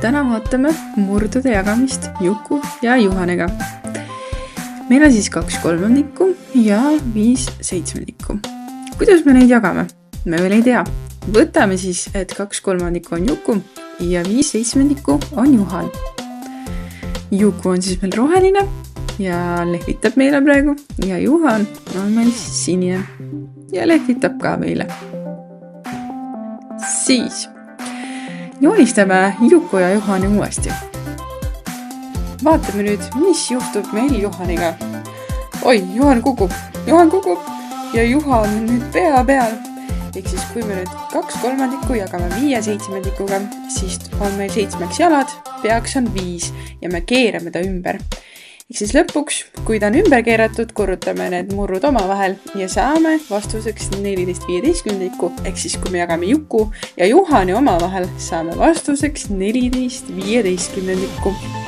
täna vaatame murdude jagamist Juku ja Juhanega. Meil on siis 2/3 ja 5/7. Kuidas me neid jagame? Me veel ei tea. Võtame siis, et 2/3 on Juku ja 5/7 on Juhan. Juku on siis meil roheline ja lehvitab meile praegu ja Juhan on meil sinine ja lehvitab ka meile. Siis joonistame Juku ja Juhani uuesti. Vaatame nüüd, mis juhtub meil Juhaniga. Oi, Juhan kukub ja Juhan on nüüd pea peal. Ehk siis kui me nüüd 2/3 jagame 5/7, siis on meil 7 jalad, peaks on 5 ja me keerame ta ümber. Ehk siis lõpuks, kui ta on ümber keeratud, korrutame need murrud omavahel ja saame vastuseks 14/15. Ehk siis kui me jagame Juku ja Juhani omavahel, saame vastuseks 14/15.